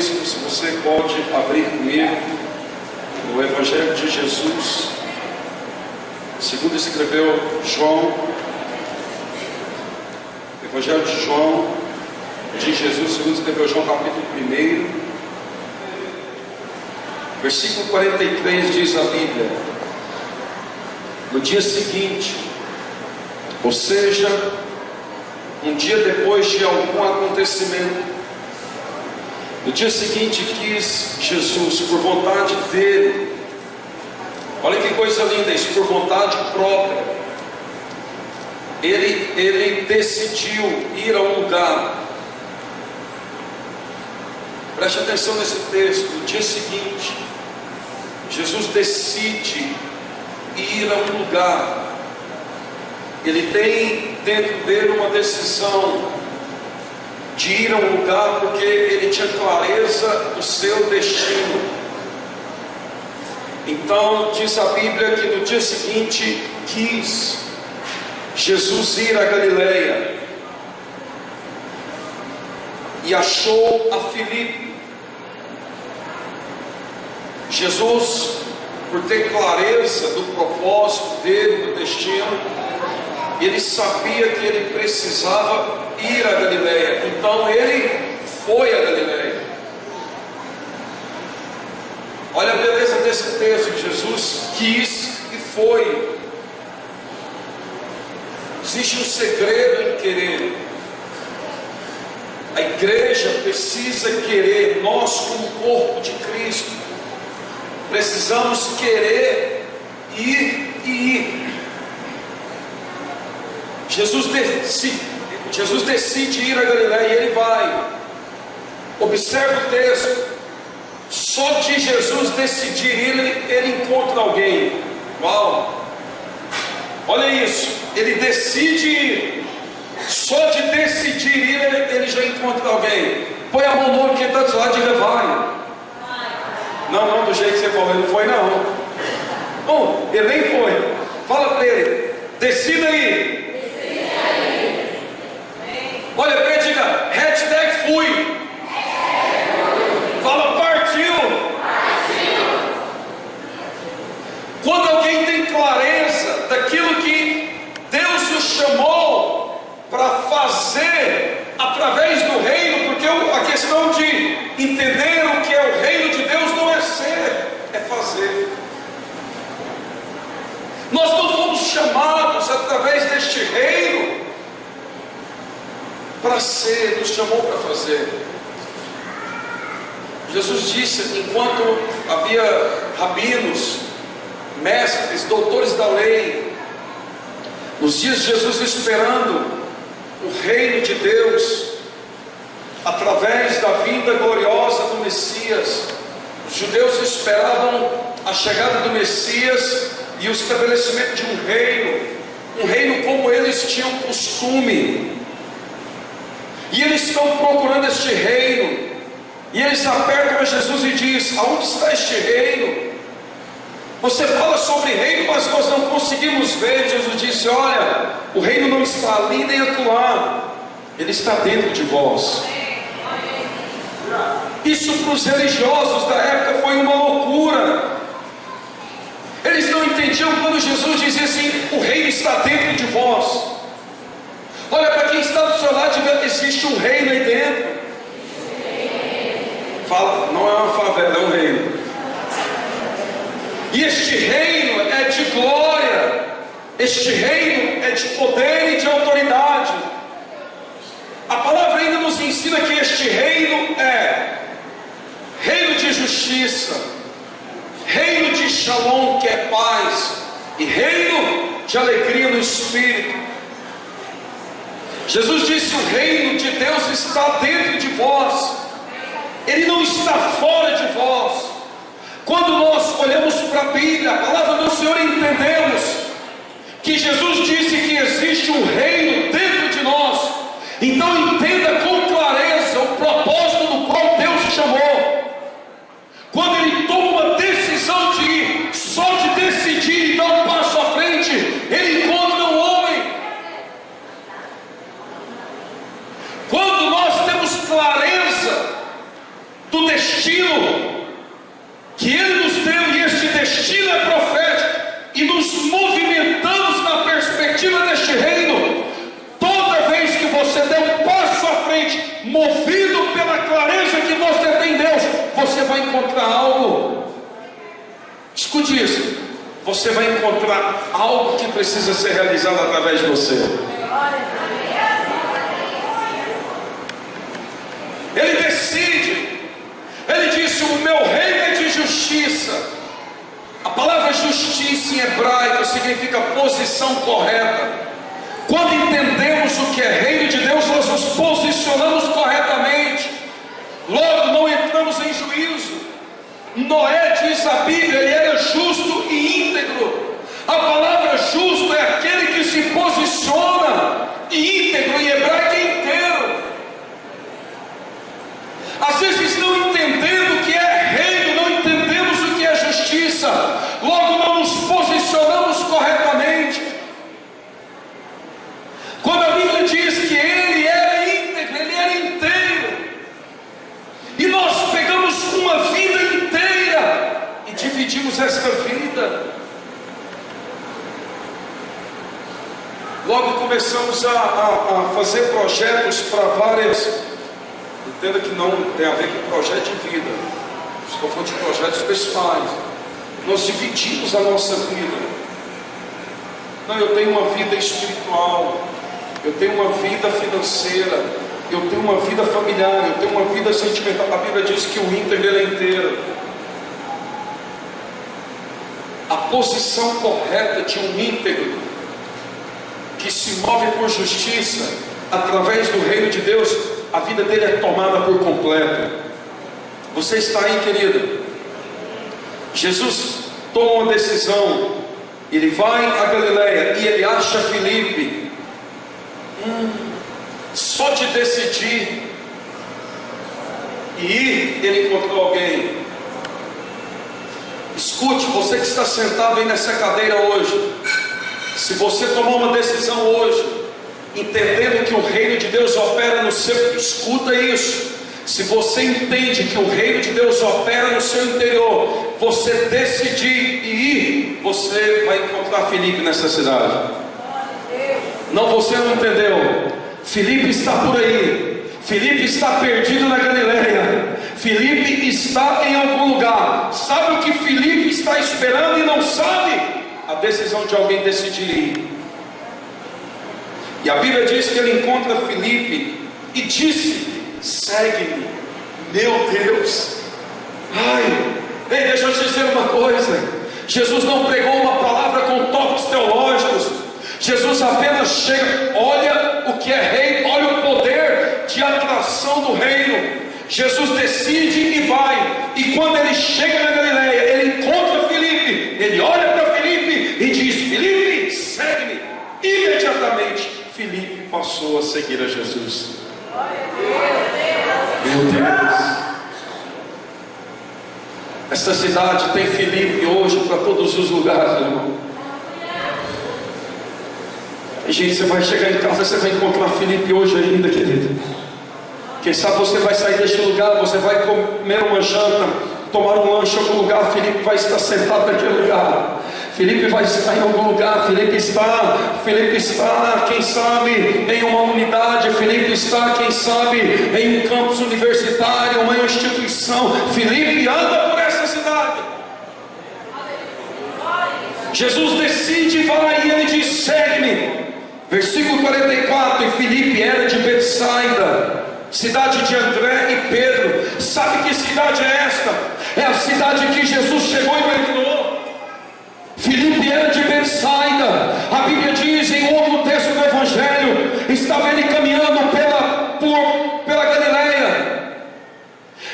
texto, se você pode abrir comigo no Evangelho de Jesus, segundo escreveu João, Evangelho de João, de Jesus, segundo escreveu João, capítulo 1, versículo 43, diz a Bíblia: no dia seguinte, ou seja, um dia depois de algum acontecimento, no dia seguinte quis Jesus, por vontade dele, olha que coisa linda isso, por vontade própria, ele decidiu ir a um lugar. Preste atenção nesse texto. No dia seguinte, Jesus decide ir a um lugar. Ele tem dentro dele uma decisão de ir a um lugar, porque ele tinha clareza do seu destino. Então diz a Bíblia que no dia seguinte quis Jesus ir a Galileia, e achou a Filipe. Jesus, por ter clareza do propósito dele, do destino, ele sabia que ele precisava ir a Galileia. Então ele foi a Galileia. Olha a beleza desse texto. Jesus quis e foi. Existe um segredo em querer. A igreja precisa querer. Nós, como corpo de Cristo, precisamos querer ir e ir. Jesus decide ir a Galileia e ele vai. Observe o texto. Só de Jesus decidir ir, ele encontra alguém. Uau! Olha isso. Ele decide ir. Só de decidir ir, ele já encontra alguém. Põe a mão no que está do lado e diga: vai. Não, do jeito que você falou, ele não foi não. Bom, ele nem foi. Fala para ele: decida ir. Olha para ele e diga: hashtag fui. Fala: partiu. Quando alguém tem clareza daquilo que Deus o chamou para fazer através do reino, porque a questão de entender o que é o reino de Deus não é ser, é fazer. Nós não fomos chamados através deste reino para ser, nos chamou para fazer. Jesus disse, enquanto havia rabinos, mestres, doutores da lei, nos dias de Jesus esperando o reino de Deus, através da vinda gloriosa do Messias, os judeus esperavam a chegada do Messias e o estabelecimento de um reino como eles tinham costume. E eles estão procurando este reino, e eles apertam a Jesus e diz: aonde está este reino? Você fala sobre reino, mas nós não conseguimos ver. Jesus disse: olha, o reino não está ali nem acolá, ele está dentro de vós. Isso para os religiosos da época foi uma loucura. Eles não entendiam quando Jesus dizia assim: o reino está dentro de vós. Olha para quem está do seu lado e diga: existe um reino aí dentro. Fala: não é uma favela, é um reino. E este reino é de glória, este reino é de poder e de autoridade. A palavra ainda nos ensina que este reino é reino de justiça, reino de shalom, que é paz, e reino de alegria no Espírito. Jesus disse: o reino de Deus está dentro de vós, ele não está fora de vós. Quando nós olhamos para a Bíblia, a palavra do Senhor, entendemos que Jesus disse que existe um reino dentro de nós. Então entenda com clareza o propósito do qual Deus te chamou. Quando ele toma uma decisão de ir, só de decidir e dar um passo à frente, ele encontra um homem. Quando nós temos clareza do destino pela clareza que você tem em Deus, você vai encontrar algo. Escute isso. Você vai encontrar algo que precisa ser realizado através de você. Ele decide. Ele disse: o meu reino é de justiça. A palavra justiça em hebraico significa posição correta. Quando entendemos o que é reino de Deus, nós nos posicionamos corretamente. Logo, não entramos em juízo. Noé, diz a Bíblia, ele era justo e íntegro. A palavra justo é aquele que se posiciona, e íntegro em hebraico é inteiro. Às vezes, não entendendo o que é reino, não entendemos o que é justiça, logo não nos posicionamos corretamente. Quando a Bíblia diz que ele era íntegro, ele era inteiro, e nós pegamos uma vida inteira e dividimos esta vida, logo começamos a fazer projetos para várias. Entenda que não tem a ver com projeto de vida, estou falando de projetos pessoais. Nós dividimos a nossa vida. Não, eu tenho uma vida espiritual, eu tenho uma vida financeira, eu tenho uma vida familiar, eu tenho uma vida sentimental. A Bíblia diz que o íntegro é inteiro. A posição correta de um íntegro que se move por justiça através do reino de Deus, a vida dele é tomada por completo. Você está aí, querido? Jesus toma uma decisão. Ele vai a Galileia e ele acha Filipe. Só de decidir e ir, ele encontrou alguém. Escute, você que está sentado aí nessa cadeira hoje, se você tomar uma decisão hoje, entendendo que o reino de Deus opera no seu, escuta isso, se você entende que o reino de Deus opera no seu interior, você decidir e ir, você vai encontrar Filipe nessa cidade. Não, você não entendeu. Filipe está por aí. Filipe está perdido na Galileia. Filipe está em algum lugar. Sabe o que Filipe está esperando e não sabe? A decisão de alguém decidir ir. E a Bíblia diz que ele encontra Filipe e disse: segue-me. Meu Deus. Ei, deixa eu te dizer uma coisa. Jesus não pregou uma palavra com toques teológicos. Jesus apenas chega, olha o que é reino, olha o poder de atração do reino. Jesus decide e vai. E quando ele chega na Galileia, ele encontra Filipe. Ele olha para Filipe e diz: Filipe, segue-me. Imediatamente Filipe passou a seguir a Jesus. Meu Deus. Essa cidade tem Filipe hoje para todos os lugares, irmão. Gente, você vai chegar em casa, você vai encontrar Filipe hoje ainda, querido. Quem sabe você vai sair deste lugar, você vai comer uma janta, tomar um lanche em algum lugar, Filipe vai estar sentado naquele lugar. Filipe vai estar em algum lugar, Filipe está, quem sabe, em uma unidade, Filipe está, quem sabe, em um campus universitário, uma instituição. Filipe anda por essa cidade. Jesus decide e vai, e ele diz: segue-me. Versículo 44, e Filipe era de Betsaida, cidade de André e Pedro. Sabe que cidade é esta? É a cidade que Jesus chegou e não entrou. Filipe era de Betsaida. A Bíblia diz em outro texto do Evangelho, estava ele caminhando pela Galileia,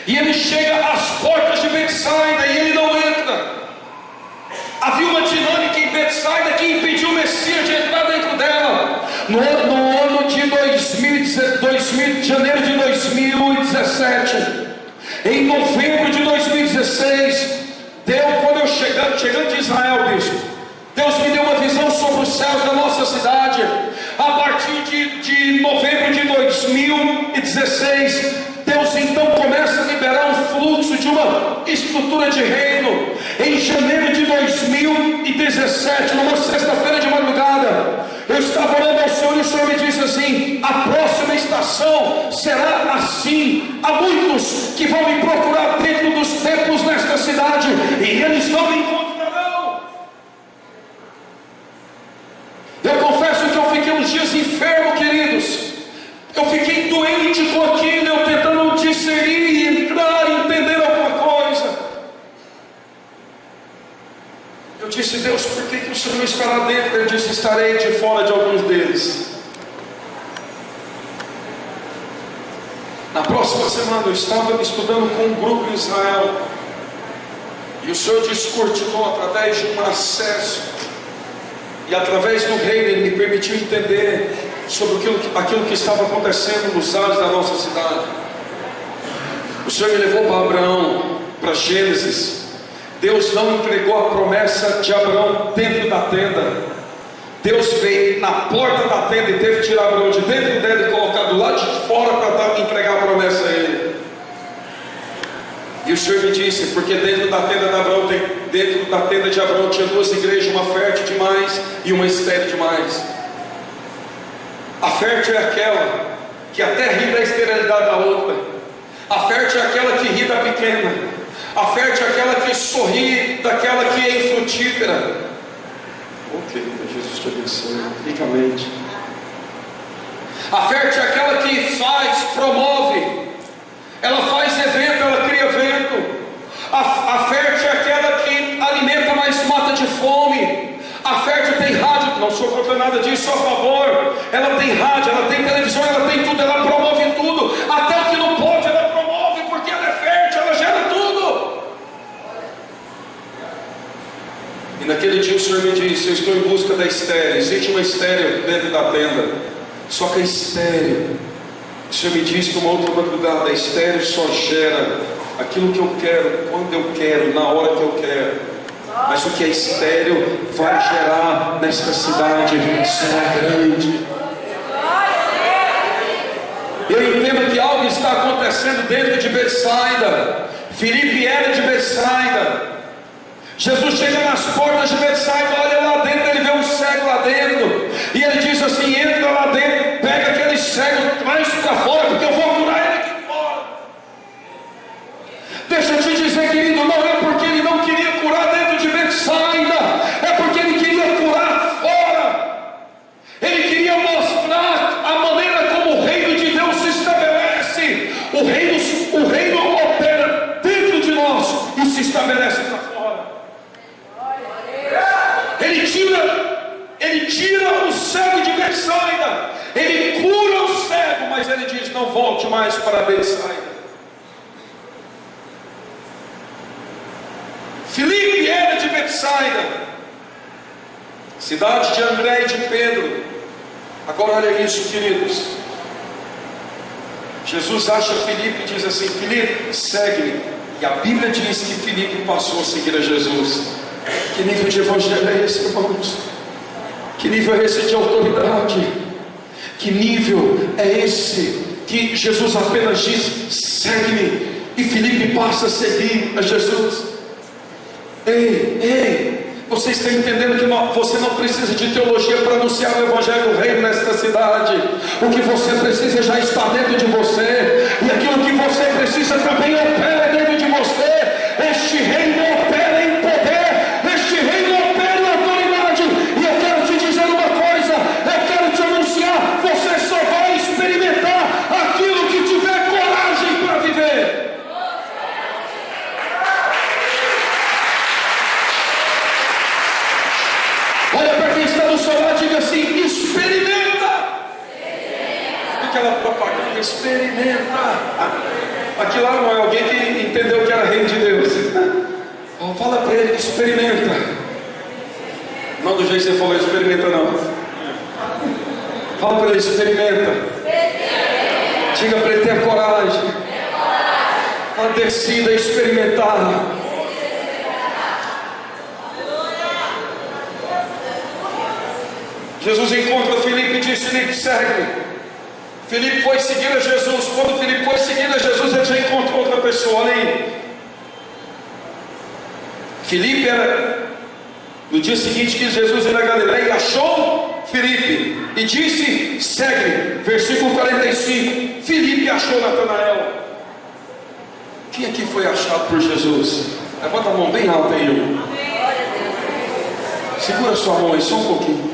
e ele chega às portas de Betsaida e ele não entra. Havia uma dinâmica em Betsaida que impediu o Messias de entrar dentro dela. No ano de janeiro de 2017, em novembro de 2016, quando eu chegando de Israel, bispo, Deus me deu uma visão sobre os céus da nossa cidade. A partir de novembro de 2016, Deus então começa a liberar um fluxo de uma estrutura de reino. Em janeiro de 2017, numa sexta-feira de madrugada, Eu estava orando ao Senhor e o Senhor me disse assim: a próxima estação será assim. Há muitos que vão me procurar dentro dos templos nesta cidade e eles não me encontrarão. Eu confesso que eu fiquei uns dias enfermo, queridos. Eu fiquei doente com aquilo, eu tentando discernir, entrar, entender alguma coisa. Eu disse: Deus, por que o Senhor está lá dentro? Ele disse: estarei de fora de alguns deles. Na próxima semana eu estava estudando com um grupo em Israel, e o Senhor descortinou através de um acesso, e através do reino Ele me permitiu entender sobre aquilo que estava acontecendo nos ares da nossa cidade. O Senhor me levou para Abraão, para Gênesis. Deus não entregou a promessa de Abraão dentro da tenda. Deus veio na porta da tenda e teve que tirar Abraão de dentro dela e colocar do lado de fora para entregar a promessa a ele. E o Senhor me disse: porque dentro da tenda de Abraão tinha duas igrejas, uma fértil demais e uma estéril demais. A fértil é aquela que até ri da esterilidade da outra. A fértil é aquela que ri da pequena. A fértil é aquela que sorri daquela que é infrutífera. Ok, Jesus te abençoe ricamente. A fértil é aquela que faz, promove. Ela faz evento, ela cria evento. A fértil é aquela que alimenta, mas mata de fome. A fértil tem rádio, não sou contra nada disso, sou a favor. Ela tem rádio, ela tem televisão, ela tem tudo, ela promove tudo. Até o que não pode, ela promove, porque ela é fértil, ela gera tudo. E naquele dia o Senhor me disse: eu estou em busca da estéril. Existe uma estéril dentro da tenda. Só que a estéril, o Senhor me disse numa outra madrugada, a estéril só gera aquilo que eu quero, quando eu quero, na hora que eu quero. Mas o que é estéril vai gerar nesta cidade será grande. Eu entendo que algo está acontecendo dentro de Betsaida. Filipe era de Betsaida. Jesus chega nas portas de Betsaida, olha lá dentro, ele vê um cego lá dentro, e ele diz assim: entra lá dentro, pega aquele cego, traz para fora, porque eu vou curar ele aqui fora. Deixa eu te dizer, querido, não é porque ele não queria curar dentro de Betsaida, é porque ele queria curar fora. Ele queria mostrar a maneira como o reino de Deus se estabelece. O reino opera dentro de nós e se estabelece para fora. Ele tira o cego de Betsaida, ele cura o cego, mas ele diz: não volte mais para Betsaida. Filipe era de Betsaida, cidade de André e de Pedro. Agora olha isso, queridos. Jesus acha Filipe e diz assim: Filipe, segue-me. E a Bíblia diz que Filipe passou a seguir a Jesus. Que nível de evangelho é esse, irmãos? Que nível é esse de autoridade? Que nível é esse que Jesus apenas diz: segue-me, e Filipe passa a seguir a Jesus? Ei, você está entendendo que você não precisa de teologia para anunciar o evangelho do reino nesta cidade? O que você precisa já está dentro de você, e aquilo que você precisa também opera dentro de você. Este reino opera em poder, este reino opera em autoridade. E eu quero te dizer uma coisa, eu quero te anunciar: você só vai experimentar aquilo que tiver coragem para viver. Olha para quem está do seu lado e diga assim: experimenta. Aquela propaganda: experimenta. Aqui lá não é alguém que entendeu que era reino de Deus. Fala para ele: experimenta. Não do jeito que você falou, experimenta não. Fala para ele: experimenta. Diga para ele: tenha coragem. Fala: decida experimentar. Jesus encontra Filipe e diz: Filipe, segue-me. Filipe foi seguir a Jesus. Quando Filipe foi seguir a Jesus, ele já encontrou outra pessoa. Olha aí. Filipe era, no dia seguinte que Jesus ia na Galileia, e achou Filipe e disse: segue-me. Versículo 45. Filipe achou Natanael. Quem aqui foi achado por Jesus? Levanta a mão bem alta aí. Segura sua mão aí só um pouquinho.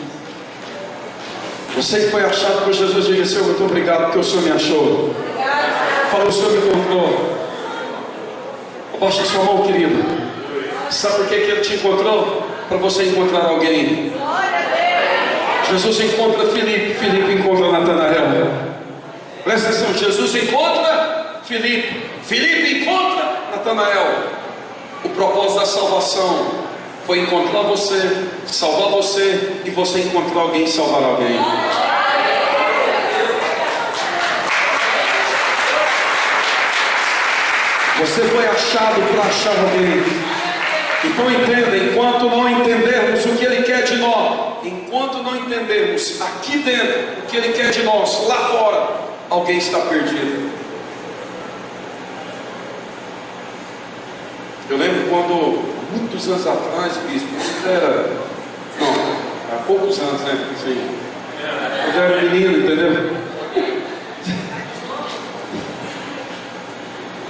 Você que foi achado por Jesus, diga: Senhor, muito obrigado porque o Senhor me achou. Fala: o Senhor me encontrou. Poste sua mão, querido. Sabe por que Ele te encontrou? Para você encontrar alguém. Jesus encontra Filipe, Filipe encontra Natanael. Presta atenção: Jesus encontra Filipe, Filipe encontra Natanael. O propósito da salvação foi encontrar você, salvar você, e você encontrar alguém e salvar alguém. Você foi achado para achar alguém. Então entenda: enquanto não entendermos o que Ele quer de nós, enquanto não entendermos aqui dentro o que Ele quer de nós, lá fora, alguém está perdido. Eu lembro quando, muitos anos atrás, bispo, há poucos anos, né? Sim. Eu era menino, entendeu?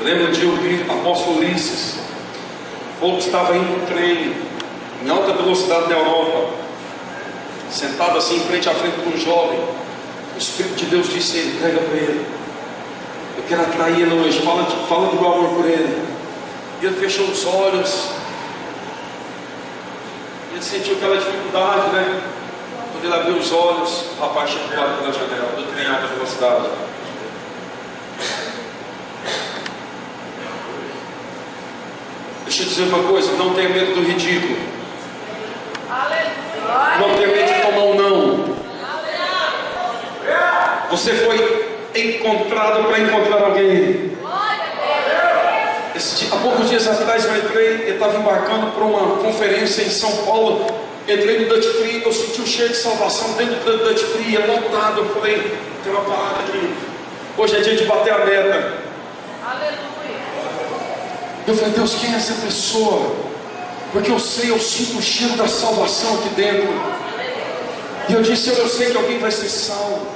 Eu lembro de ouvir o apóstolo Ulisses. O povo estava indo no trem, em alta velocidade na Europa, sentado assim, frente a frente com um jovem. O Espírito de Deus disse a ele: prega para ele, eu quero atrair ele hoje, fala do meu amor por ele. E ele fechou os olhos. Ele sentiu aquela dificuldade, né? Quando ele abriu os olhos, o rapaz chegou lá pela janela do trem em alta velocidade. Deixa eu dizer uma coisa: não tenha medo do ridículo. Não tenha medo de tomar um não. Você foi encontrado para encontrar alguém. Há poucos dias atrás eu estava embarcando para uma conferência em São Paulo. Entrei no Dutch Free, eu senti um cheiro de salvação dentro do Dutch Free, lotado. Eu falei: tem uma parada aqui, hoje é dia de bater a meta. Eu falei: Deus, quem é essa pessoa? Porque eu sinto o cheiro da salvação aqui dentro. E eu disse: eu sei que alguém vai ser salvo.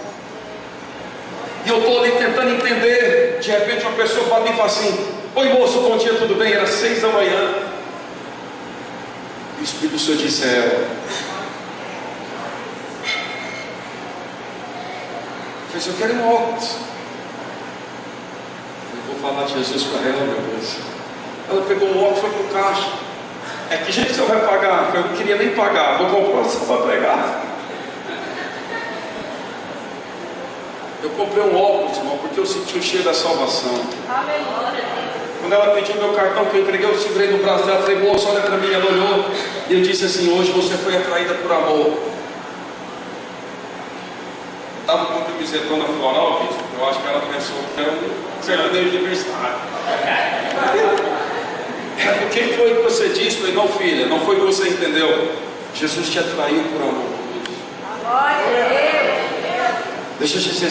E eu estou ali tentando entender. De repente uma pessoa para mim e fala assim: oi moço, bom dia, tudo bem? Era 6 da manhã. E o Espírito do Senhor disse a ela. Eu falei: eu quero um óculos. Eu vou falar de Jesus para ela, meu Deus. Ela pegou o óculos e foi para o caixa. É que jeito que você vai pagar? Eu não queria nem pagar, vou comprar só para pregar. Eu comprei um óculos, irmão, porque eu senti o cheiro da salvação. Quando ela pediu meu cartão que eu entreguei, eu segurei no braço dela, falei: moça, olha para mim. Ela olhou e eu disse assim: hoje você foi atraída por amor. Estava com uma camisetona floral, bicho. Eu acho que ela pensou que era um sertanejo de aniversário. O que foi que você disse? Eu falei: não, filha, não foi o que você entendeu. Jesus te atraiu por amor. Deixa eu te dizer,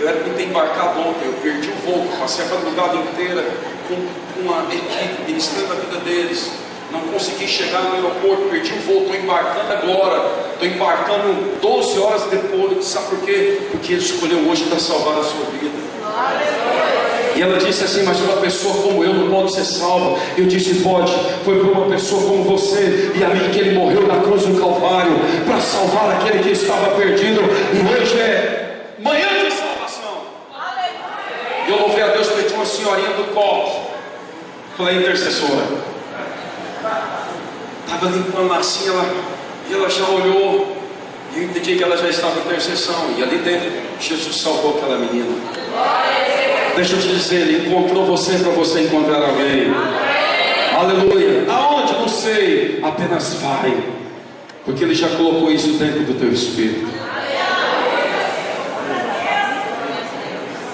eu era para ter embarcado ontem, eu perdi o voo, passei a madrugada inteira com uma equipe ministrando a vida deles. Não consegui chegar no aeroporto, perdi o voo, estou embarcando agora, estou embarcando 12 horas depois. Sabe por quê? Porque Ele escolheu hoje para salvar a sua vida. E ela disse assim: mas uma pessoa como eu não pode ser salva. Eu disse: pode. Foi por uma pessoa como você e a mim que Ele morreu na cruz do Calvário, para salvar aquele que estava perdido. E hoje é manhã de salvação. E eu louvei a Deus porque tinha uma senhorinha do copo. Falei: intercessora. Estava limpando assim, e ela já olhou. E eu entendi que ela já estava em intercessão. E ali dentro, Jesus salvou aquela menina. Deixa eu te dizer: Ele encontrou você para você encontrar alguém. Aleluia. Aonde? Não sei. Apenas vai, porque Ele já colocou isso dentro do teu espírito.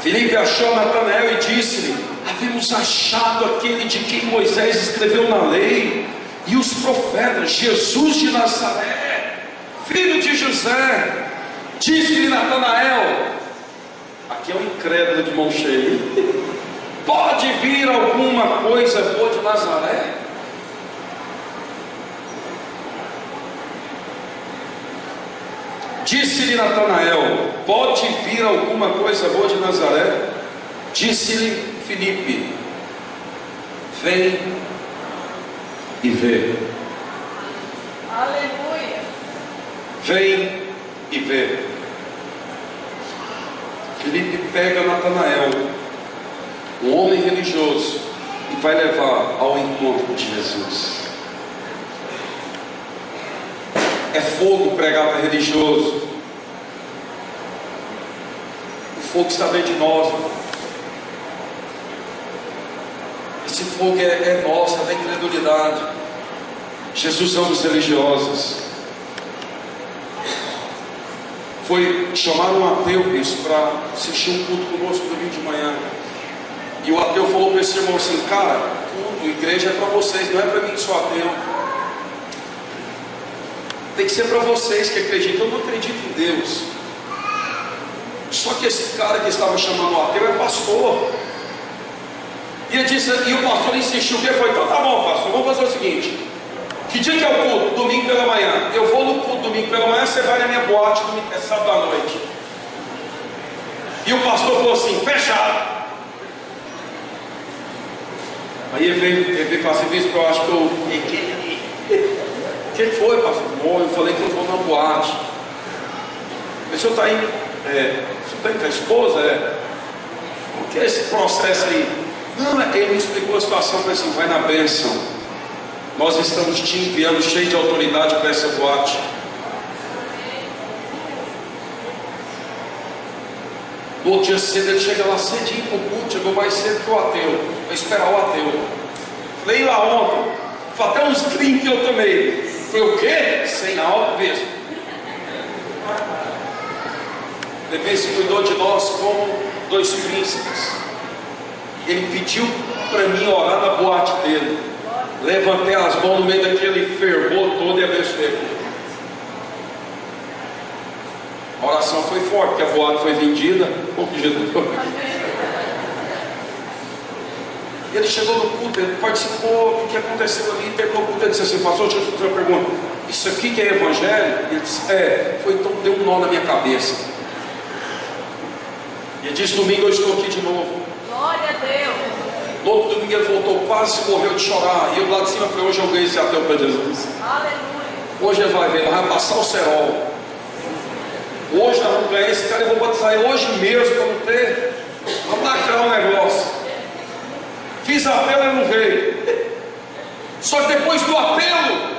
Filipe achou Natanael e disse-lhe: havemos achado aquele de quem Moisés escreveu na lei e os profetas, Jesus de Nazaré, filho de José. Disse-lhe Natanael: aqui é um incrédulo de mão cheia, pode vir alguma coisa boa de Nazaré? Disse-lhe Natanael: pode vir alguma coisa boa de Nazaré? Disse-lhe Filipe: vem e vê. Aleluia. Vem e vê. Filipe pega Natanael, um homem religioso, e vai levar ao encontro de Jesus. É fogo pregar para religioso. O fogo está dentro de nós. Esse fogo é nosso, é da incredulidade. Jesus ama os religiosos. Foi chamar um ateu para assistir um culto conosco domingo de manhã. E o ateu falou para esse irmão assim: cara, culto, igreja é para vocês, não é para mim que sou ateu. Tem que ser para vocês que acreditam. Eu não acredito em Deus. Só que esse cara que estava chamando o ateu é pastor. E ele disse, e o pastor insistiu, que foi: então tá bom, pastor, vamos fazer o seguinte: que dia que é o culto? Domingo pela manhã. Eu vou no culto domingo pela manhã, você vai na minha boate domingo, é sábado à noite. E o pastor falou assim: fechado. Aí ele veio falar assim: visto que eu acho que eu... O que foi, pastor? Bom, eu falei que eu vou na boate. O senhor está indo? O senhor está indo com a esposa? O que é esse processo aí? Não, ele me explicou a situação. Eu falei assim: vai na bênção. Nós estamos te enviando cheio de autoridade para essa boate. No outro dia cedo ele chega lá cedinho para o culto, chegou mais cedo que o ateu, para esperar o ateu. Falei: lá ontem, foi até uns drinks que eu tomei. Foi o quê? Sem álcool mesmo. Ele se cuidou de nós como dois príncipes. Ele pediu para mim orar na boate dele. Levantei as mãos no meio daquele fervor todo e abençoei. A oração foi forte, porque a boate foi vendida. Ele chegou no culto, ele participou do que aconteceu ali, terminou o culto, ele disse assim: pastor, deixa eu fazer uma pergunta. Isso aqui que é evangelho? Ele disse: foi, então deu um nó na minha cabeça. E ele disse: domingo eu estou aqui de novo. Glória a Deus. No outro domingo ele voltou, quase morreu de chorar. E eu lá de cima falei: hoje eu ganhei esse ateu para Jesus. Aleluia. Hoje ele vai ver, ele vai passar o cerol. Hoje nós vamos ganhar esse cara, eu vou batizar ele hoje mesmo, para não ter. Vamos lacrar o negócio. Fiz apelo, ele não veio. Só que depois do apelo,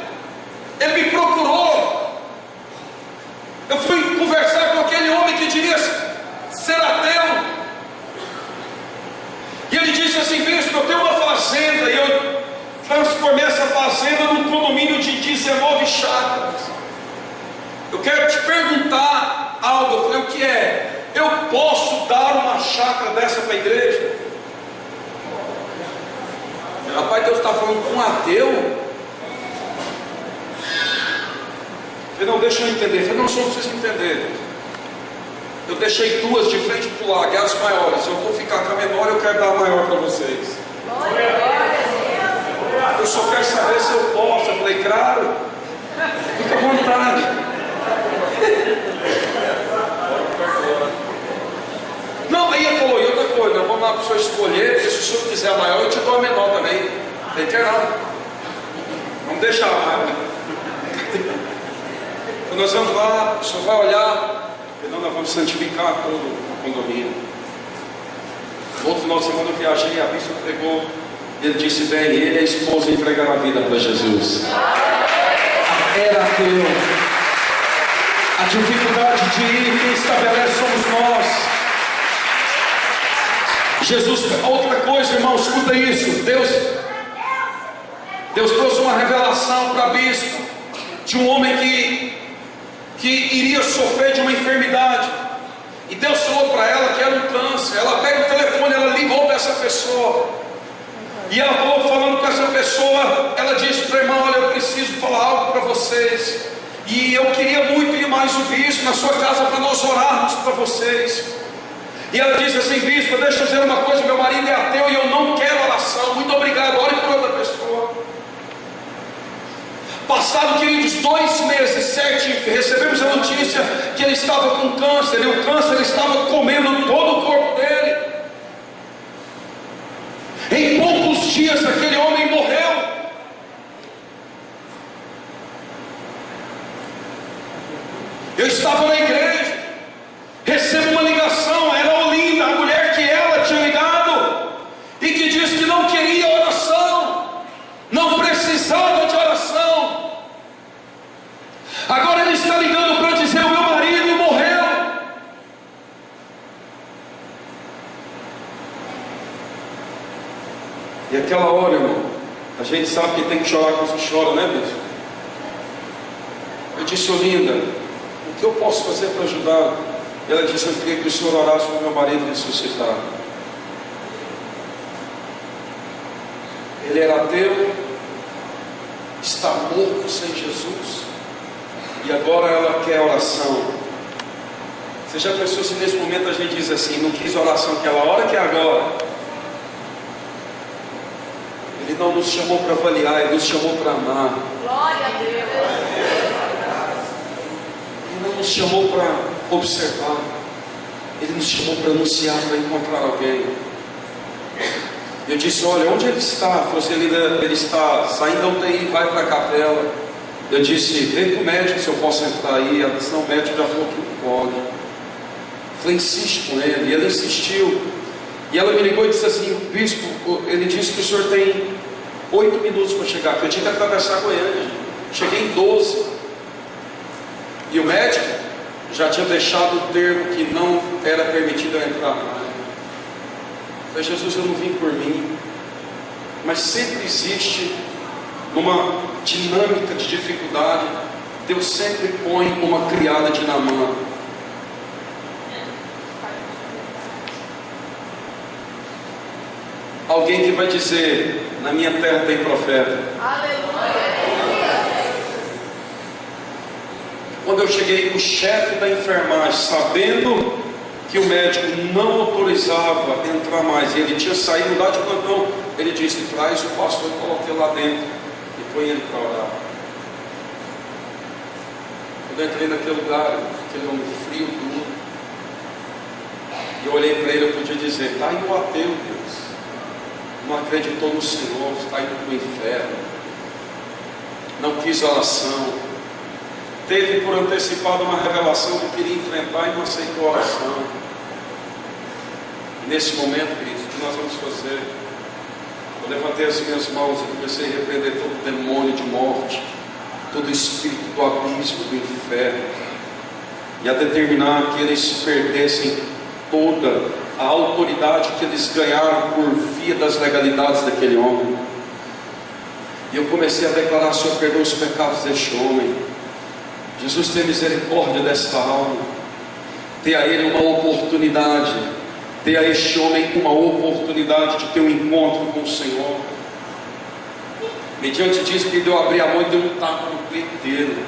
ele me procurou. Eu fui conversar com aquele homem que diria ser ateu. E ele disse assim: bispo, eu tenho uma fazenda, e eu transformei essa fazenda num condomínio de 19 chácaras. Eu quero te perguntar algo. Eu falei: o que é? Eu posso dar uma chácara dessa para a igreja? Rapaz, Deus está falando com um ateu. Eu falei: não, deixa eu entender. Eu falei: não, só precisa entender. Eu deixei duas de frente para o lago, as maiores. Eu vou ficar com a menor, eu quero dar a maior para vocês. Eu só quero saber se eu posso. Eu falei: claro, fica à vontade. Não, aí ele falou: e outra coisa, nós vamos lá para o senhor escolher, porque se o senhor quiser a maior, eu te dou a menor também. Eu falei: quer não, vamos deixar lá. Então nós vamos lá, o senhor vai olhar. Não, nós vamos santificar todo o condomínio. No outro final de semana eu viajei, a bispa pregou. Ele disse: bem, ele e a esposa entregaram a vida para Jesus. Era ateu. A dificuldade de ir, quem estabelece somos nós. Jesus, outra coisa, irmão, escuta isso. Deus trouxe uma revelação para a bispa de um homem que iria sofrer de uma enfermidade. E Deus falou para ela que era um câncer. Ela pega o telefone, ela ligou para essa pessoa. E ela falou, falando com essa pessoa, ela disse para o irmão: olha, eu preciso falar algo para vocês. E eu queria muito ir mais o bispo na sua casa para nós orarmos para vocês. E ela disse assim: bispo, deixa eu dizer uma coisa, meu marido é ateu e eu não quero oração. Muito obrigado, ore por outra pessoa. Passado, queridos, 2 meses certinho, recebemos a notícia que ele estava com câncer, e o câncer estava comendo todo o corpo dele. Em poucos dias aquele homem morreu. Eu estava na igreja, recebo uma ligação, era Olinda, a mulher que ela tinha ligado, e que disse que não queria oração, não precisava de oração. Agora ele está ligando para dizer: o meu marido morreu. E aquela hora, irmão, a gente sabe que tem que chorar quando se chora, né, bispo? Eu disse: Olinda, o que eu posso fazer para ajudar? Ela disse: eu queria que o senhor orasse para o meu marido ressuscitar. Ele era ateu, está morto sem Jesus, e agora ela quer oração. Você já pensou se nesse momento a gente diz assim: não quis oração aquela hora, que é agora? Ele não nos chamou para avaliar, Ele nos chamou para amar. Glória a Deus. Ele não nos chamou para observar, Ele nos chamou para anunciar, para encontrar alguém. Eu disse: olha, onde ele está? Ele está saindo da UTI, vai para a capela. Eu disse: vê com o médico se eu posso entrar aí. Ela disse: não, o médico já falou que não pode. Eu falei: insiste com ele. E ele insistiu. E ela me ligou e disse assim: bispo, ele disse que o senhor tem 8 minutos para chegar, porque eu tinha que atravessar Goiânia. Cheguei em 12. E o médico já tinha deixado o termo que não era permitido eu entrar mais. Eu falei: Jesus, eu não vim por mim. Mas sempre existe uma dinâmica de dificuldade. Deus sempre põe uma criada de Naamã. Alguém que vai dizer: na minha terra tem profeta. Aleluia. Quando eu cheguei, o chefe da enfermagem, sabendo que o médico não autorizava entrar mais, e ele tinha saído lá de plantão, ele disse: traz o pastor, coloquei lá dentro e põe ele para orar. Quando eu entrei naquele lugar, aquele homem frio, duro, e eu olhei para ele, eu podia dizer: está aí o ateu, Deus, não acreditou no Senhor, está indo para o inferno, não quis oração, teve por antecipado uma revelação que queria enfrentar e não aceitou a oração. E nesse momento, queridos, o que nós vamos fazer? Eu levantei as minhas mãos e comecei a repreender todo demônio de morte, todo espírito do abismo, do inferno, e a determinar que eles perdessem toda a autoridade que eles ganharam por via das legalidades daquele homem. E eu comecei a declarar: Senhor, perdoa os pecados deste homem. Jesus, tem misericórdia desta alma. Dê a ele uma oportunidade. Dê a este homem uma oportunidade de ter um encontro com o Senhor. Mediante disso, que deu abrir a mão e deu um tapa no peito dele.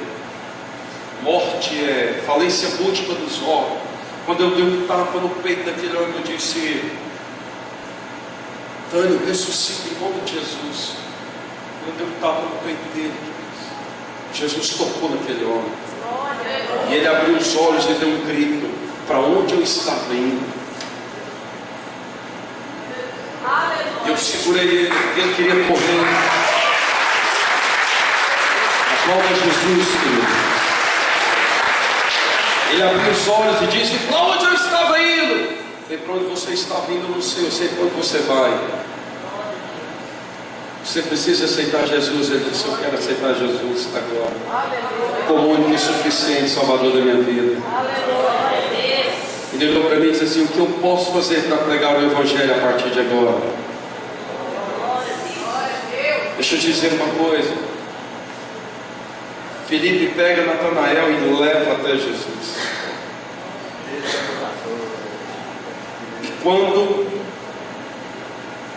Morte é falência múltipla dos órgãos. Quando eu dei um tapa no peito daquele homem, eu disse: Tânio, ressuscita em nome de Jesus. Quando eu dei um tapa no peito dele, Jesus tocou naquele homem, e ele abriu os olhos e deu um grito: para onde eu estava indo? Eu segurei ele, porque ele queria correr. Aplauda Jesus, querido. Ele abriu os olhos e disse: para onde eu estava indo? Eu falei: para onde você estava indo, eu não sei, eu sei para onde você vai. Você precisa aceitar Jesus. Ele disse: eu quero aceitar Jesus agora, como o único e suficiente Salvador da minha vida. Ele olhou para mim e disse assim: o que eu posso fazer para pregar o Evangelho a partir de agora? Deixa eu te dizer uma coisa. Felipe pega Natanael e leva até Jesus. E quando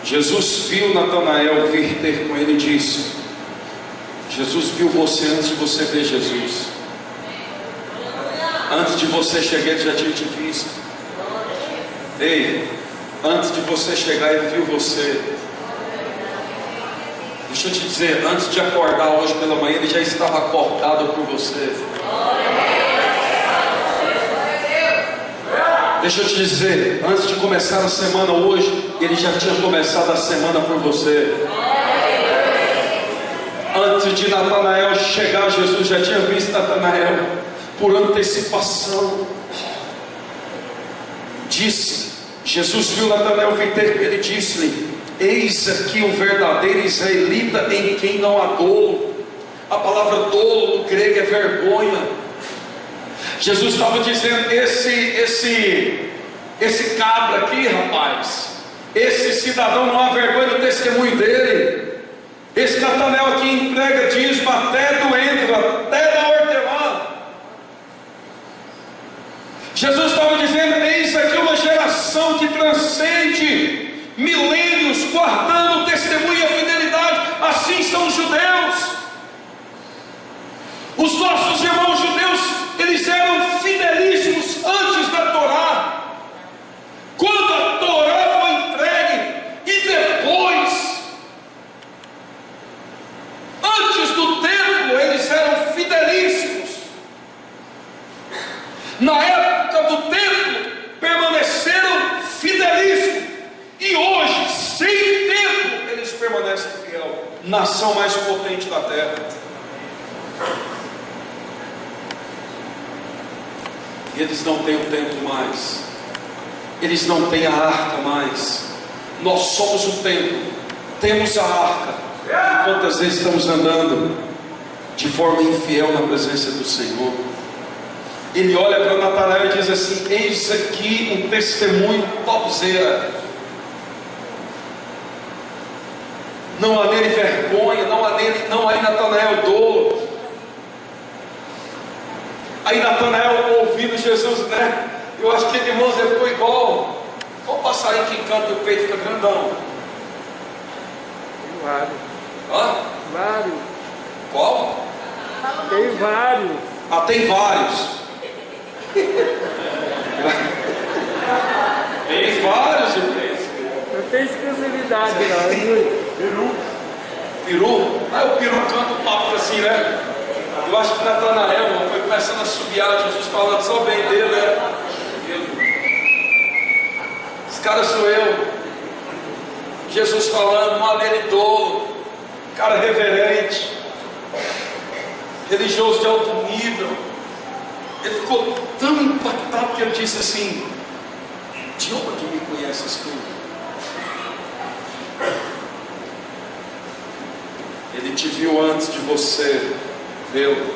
Jesus viu Natanael vir ter com ele, disse: Jesus viu você antes de você ver Jesus. Antes de você chegar, ele já tinha te visto. Ei, antes de você chegar, ele viu você. Deixa eu te dizer, antes de acordar hoje pela manhã, ele já estava acordado por você. Deixa eu te dizer, antes de começar a semana hoje, Ele já tinha começado a semana por você. Antes de Natanael chegar, Jesus já tinha visto Natanael por antecipação. Jesus viu Natanael vir ter, ele disse-lhe: eis aqui o verdadeiro israelita em quem não há dolo. A palavra dolo no grego é vergonha. Jesus estava dizendo: esse cabra aqui, rapaz, esse cidadão, não há vergonha do testemunho dele. Esse Natanael aqui entrega dízimo até do endro, até da hortelã. Jesus estava dizendo: eis aqui uma geração que transcende milênios, guardando o testemunho e a fidelidade. Assim são os judeus. Os nossos irmãos judeus, eles eram fidelíssimos antes da Torá. Quando a Torá foi entregue, e depois, antes do templo, eles eram fidelíssimos. Na época do templo, permaneceram fidelíssimos. E hoje, sem templo, eles permanecem fiel. Nação mais potente da terra. E eles não têm o templo mais. Eles não têm a arca mais. Nós somos o templo. Temos a arca. E quantas vezes estamos andando de forma infiel na presença do Senhor? Ele olha para Natanael e diz assim: eis aqui um testemunho topzera. Não há nele vergonha, não há em Natanael dolo. Aí Natanael ouvindo Jesus, né? Eu acho que irmãos, ele ficou igual o passarinho que canta e o peito fica grandão. Tem vários. Hã? Vários. Qual? Tem vários. Ah, tem vários. Tem vários, irmãos. Não tem exclusividade não. Peru? Aí o peru canta o papo assim, né? Eu acho que Natanael foi começando a subiar, Jesus falando só bem dele, né? Esse cara sou eu. Jesus falando, não há nele dolo. Cara reverente, religioso de alto nível. Ele ficou tão impactado que ele disse assim: de onde me conheces tu? Ele te viu antes de você vê-lo.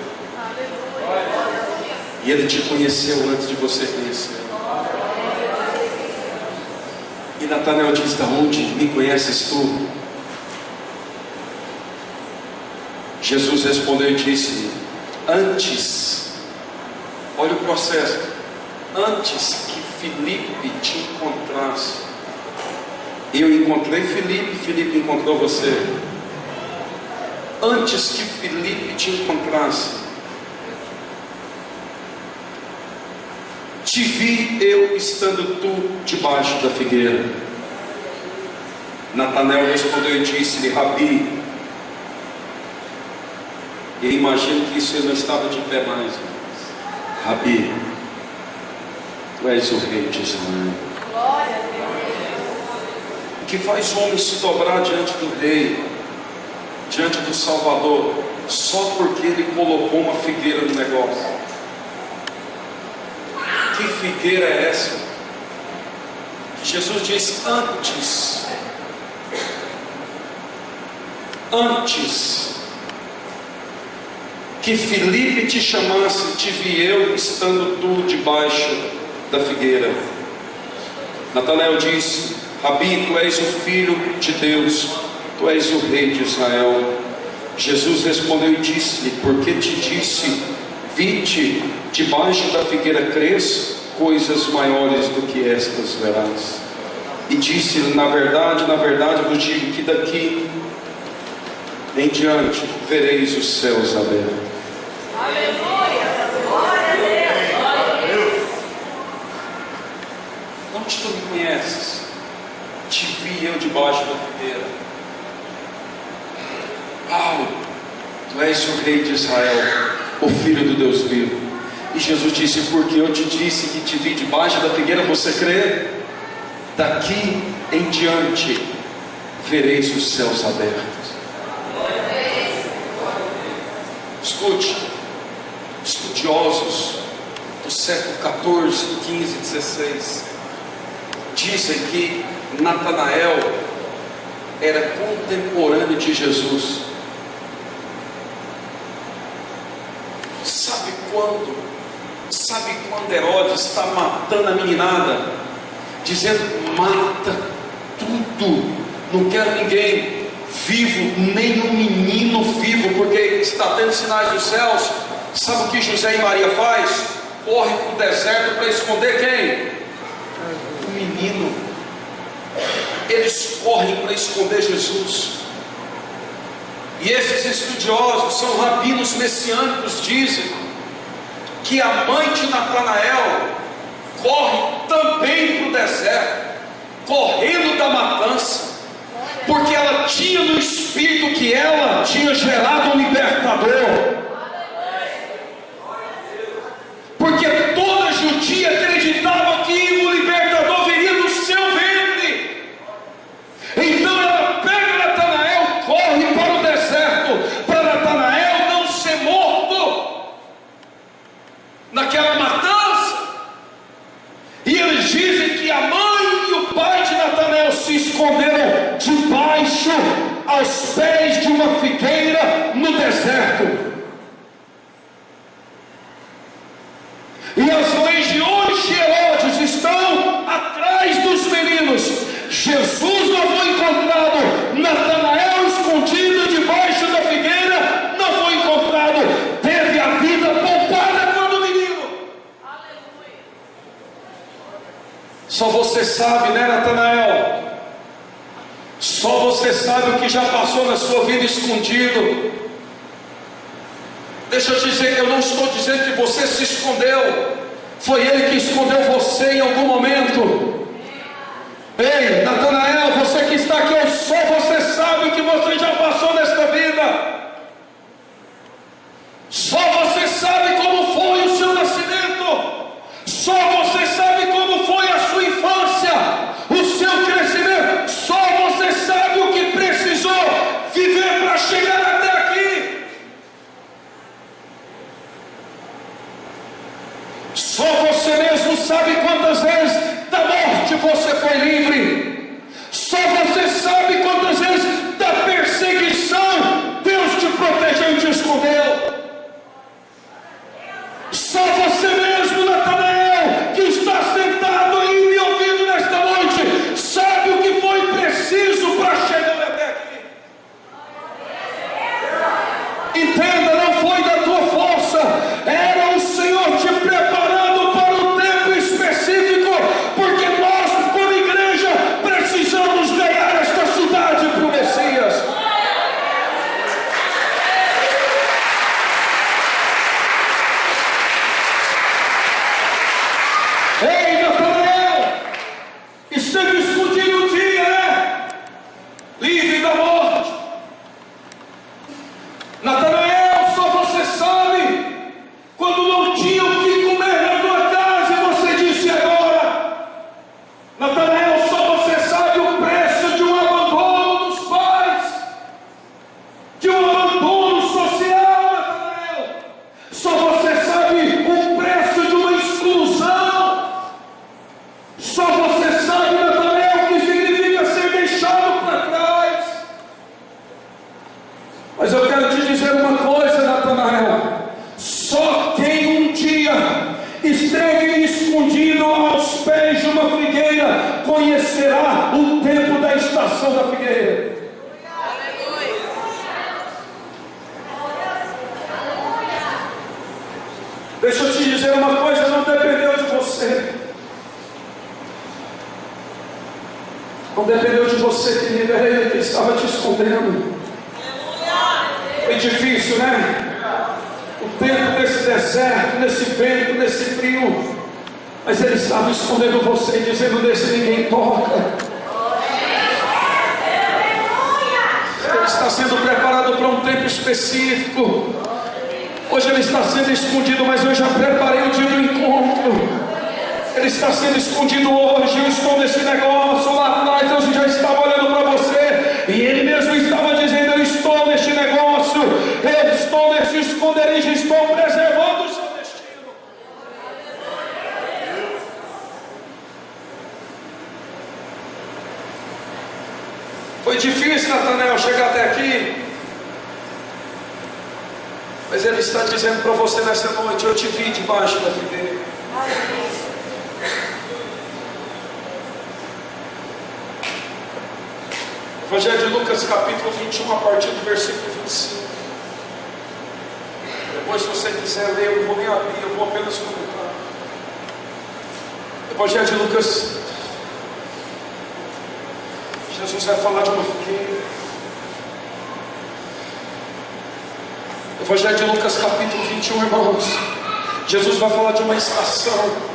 E ele te conheceu antes de você conhecer. E Natanael diz: de onde me conheces tu? Jesus respondeu e disse: antes, olha o processo, antes que Filipe te encontrasse, eu encontrei Filipe, Filipe encontrou você. Antes que Filipe te encontrasse, te vi eu estando tu debaixo da figueira. Natanael respondeu e disse-lhe: Rabi. E eu imagino que isso ele não estava de pé mais. Rabi, tu és o rei de Israel. Glória a Deus. O que faz o homem se dobrar diante do rei, diante do Salvador, só porque ele colocou uma figueira no negócio? Que figueira é essa? Jesus diz: antes que Filipe te chamasse, te vi eu estando tu debaixo da figueira. Natanael disse: Rabi, tu és o filho de Deus, tu és o rei de Israel. Jesus respondeu e disse-lhe: porque te disse, vi-te debaixo da figueira, crês? Coisas maiores do que estas verás. E disse-lhe: na verdade vos digo que daqui em diante vereis os céus abertos. Aleluia. Glória a Deus. Onde tu me conheces? Te vi eu debaixo da figueira. Tu és o rei de Israel, o filho do Deus vivo. E E Jesus disse: porque eu te disse que te vi debaixo da figueira, você crê? Daqui em diante vereis os céus abertos. Escute, estudiosos do século 14, 15, 16 dizem que Natanael era contemporâneo de Jesus. Sabe quando Herodes está matando a meninada, dizendo: mata tudo, não quero ninguém vivo, nem um menino vivo, porque está tendo sinais dos céus. Sabe o que José e Maria faz? Corre para o deserto para esconder quem? O menino. Eles correm para esconder Jesus. E esses estudiosos, são rabinos messiânicos, dizem que a mãe de Natanael corre também para o deserto, correndo da matança, porque ela tinha no espírito que ela tinha gerado um libertador. Porque toda judia acreditava que o libertador viria do seu ventre. Então ela pega Natanael, corre para o deserto, para Natanael não ser morto naquela matança. E eles dizem que a mãe e o pai de Natanael se esconderam debaixo, aos pés de uma figueira no deserto. E as legiões de Herodes estão atrás dos meninos. Jesus não foi encontrado. Natanael escondido debaixo da figueira não foi encontrado. Teve a vida poupada quando menino. Aleluia. Só você sabe, né, Natanael? Só você sabe o que já passou na sua vida escondido. Deixa eu dizer que eu não estou dizendo que você se escondeu. Foi Ele que escondeu você em algum momento. Ei, Natanael, você que está aqui, só você sabe o que você já passou nesta vida. Só você sabe como foi o seu nascimento. Só você sabe como foi a sua infância, o seu crescimento. Só você sabe o que precisou viver para chegar até aqui. Só você mesmo sabe quantas vezes da morte você foi livre. Só você sabe quantas vezes da perseguição Deus te protegeu e te escondeu. Só você mesmo, Natanael, que está sentado aí me ouvindo nesta noite, sabe o que foi preciso para chegar até aqui. Entenda, não foi da tua força, era o Senhor te preparando para um tempo específico, porque nós, como igreja, precisamos ganhar esta cidade para o Messias. Ei, Natanael, esteve escondido um dia, né? Livre da morte. Natanael, só você sabe quando não tinha o que comer na tua casa e você disse agora. Natanael, só você sabe o preço de um abandono dos pais, de um abandono social, Natanael. Só você sabe o preço de uma exclusão. Só você sabe, Natanael, o que significa ser deixado para trás. Mas eu quero te dizer uma coisa, Natanael. Só quem um dia esteve escondido aos pés de uma figueira conhecerá o tempo da estação da figueira. Deixa eu te dizer uma coisa, não dependeu de você. Não dependeu de você, querida, era Ele que estava te escondendo. É difícil, né? O tempo desse deserto, nesse vento, nesse frio. Mas Ele estava escondendo você e dizendo: desse ninguém toca. Ele está sendo preparado para um tempo específico. Hoje ele está sendo escondido, mas eu já preparei o dia do encontro. Ele está sendo escondido hoje. Eu estou nesse negócio. Lá atrás Deus já estava olhando para você, e Ele mesmo estava dizendo: eu estou neste negócio, eu estou neste esconderijo, estou preservando o seu destino. Foi difícil, Natanael, chegar até aqui, mas Ele está dizendo para você nessa noite: eu te vi debaixo da figueira. Evangelho de Lucas, capítulo 21, a partir do versículo 25. Depois, se você quiser ler, eu não vou nem abrir, eu vou apenas comentar. Evangelho de Lucas, Jesus vai falar de uma figueira. Evangelho de Lucas, capítulo 21, irmãos. Jesus vai falar de uma estação.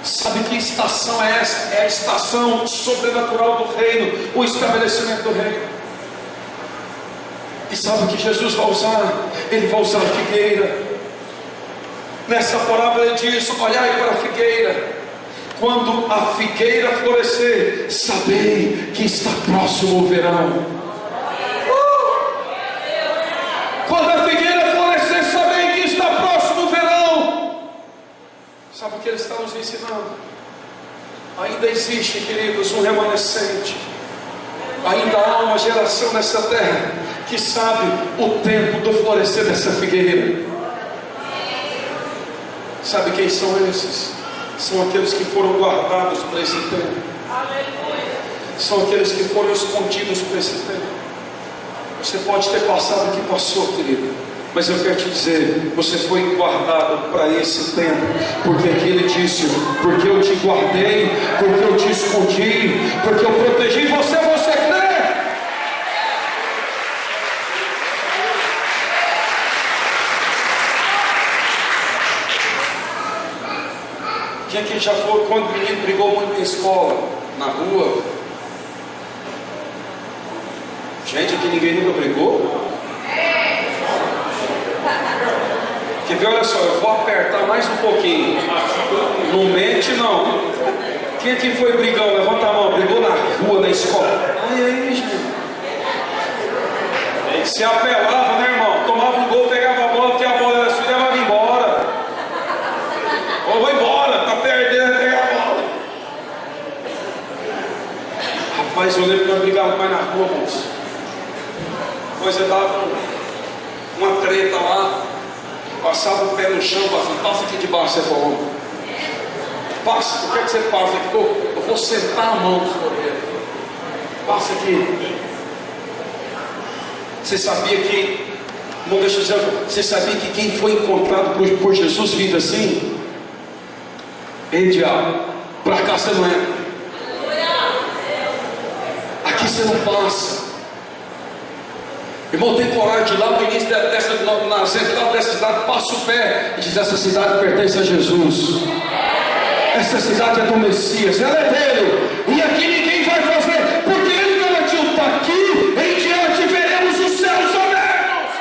Sabe que estação é essa? É a estação sobrenatural do reino, o estabelecimento do reino. E sabe o que Jesus vai usar? Ele vai usar a figueira. Nessa parábola ele diz: olhai para a figueira. Quando a figueira florescer, sabei que está próximo o verão. Quando a figueira florescer, sabei que está próximo o verão. Sabe o que ele está nos ensinando? Ainda existe, queridos, um remanescente. Ainda há uma geração nessa terra que sabe o tempo do florescer dessa figueira. Sabe quem são esses? São aqueles que foram guardados para esse tempo. São aqueles que foram escondidos para esse tempo. Você pode ter passado o que passou, querido, mas eu quero te dizer: você foi guardado para esse tempo, porque aqui ele disse: porque eu te guardei, porque eu te escondi, porque eu protegi você. Você crê? Quem aqui já foi quando o menino brigou muito na escola, na rua? Gente, aqui ninguém nunca brigou? Quer ver? Olha só, eu vou apertar mais um pouquinho. Não mente, não. Quem aqui foi brigão? Levanta a mão. Brigou na rua, na escola. Ai, aí, gente. Se apelava, né, irmão? Tomava um gol, pegava a bola, porque a bola era sua e levava embora. Ou vou embora, tá perdendo, pega a bola. Rapaz, eu lembro que nós brigávamos mais na rua, moço. Depois eu dava uma treta lá. Passava o pé no chão, passa aqui debaixo, você falou: passa, o que é que você passa aqui? Eu vou sentar a mão do senhor. Passa aqui. Você sabia que, não deixa eu dizer, você sabia que quem foi encontrado por Jesus vive assim? Ei, diabo, pra cá você não entra. Aqui você não passa. Irmão, tem coragem de ir lá no início na central dessa cidade, passa o pé e diz: essa cidade pertence a Jesus. Essa cidade é do Messias, ela é dele. E aqui ninguém vai fazer, porque ele garantiu: daqui em diante veremos os céus abertos.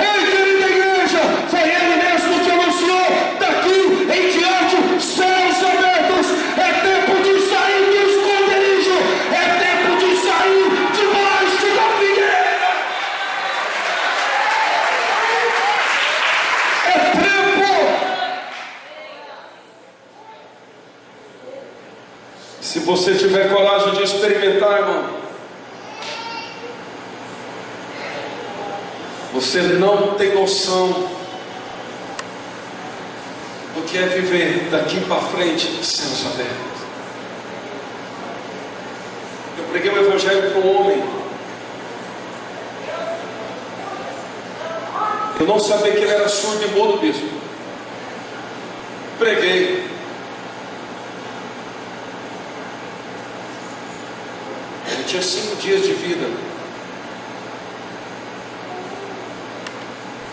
Ei, querida igreja, foi ele mesmo que anunciou: daqui em diante céus abertos. É tempo de sair do esconderijo, é tempo de sair debaixo da figueira. É tempo. Se você tiver coragem de experimentar, irmão, você não tem noção do que é viver daqui para frente de céus abertos. Eu preguei o evangelho para um homem. Eu não sabia que ele era surdo e mudo mesmo. Preguei. Ele tinha 5 dias de vida.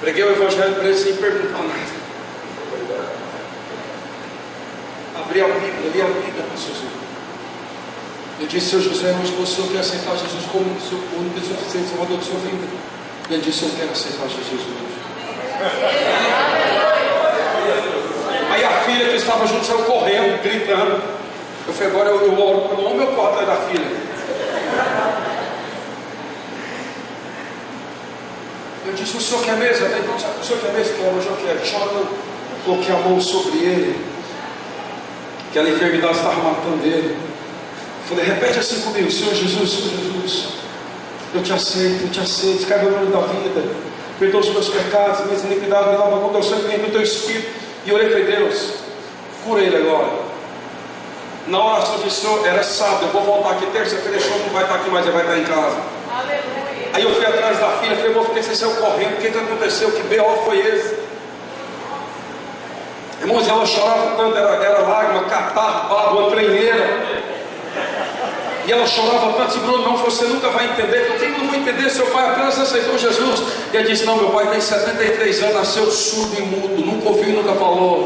Preguei o evangelho para ele sem perguntar nada. Abri a Bíblia, li a Bíblia para o Senhor. Eu disse: Senhor José, hoje você quer aceitar Jesus como o seu único e suficiente Salvador da sua vida. E ele disse: eu quero aceitar Jesus hoje. Aí a filha que estava junto saiu correndo, gritando. Eu falei, agora eu oro pelo homem ou corro atrás da filha? Eu disse, o senhor quer mesmo? Eu falei, o senhor quer mesmo? Quero, hoje eu quero. Chora, coloquei a mão sobre ele. Aquela enfermidade estava matando ele. Falei, repete assim comigo, Senhor Jesus, eu te aceito, escreve o nome da vida, perdoa os meus pecados, minhas iniquidades, me lava com teu sangue, me do teu espírito. E orei para Deus, cura ele agora. Na oração eu disse, Senhor, era sábado, eu vou voltar aqui terça-feira, o senhor não vai estar aqui, mas ele vai estar em casa. Aleluia. Aí eu fui atrás da filha, falei, por que você saiu correndo? O que aconteceu? Que B.O. foi esse? Irmãos, ela chorava tanto, era lágrima, catarro, barro, uma treineira. E ela chorava tanto, disse, Bruno, não, você nunca vai entender. Eu tenho que não vou entender, seu pai apenas aceitou Jesus. E ele disse, não, meu pai tem 73 anos, nasceu surdo e mudo, nunca ouviu, nunca falou.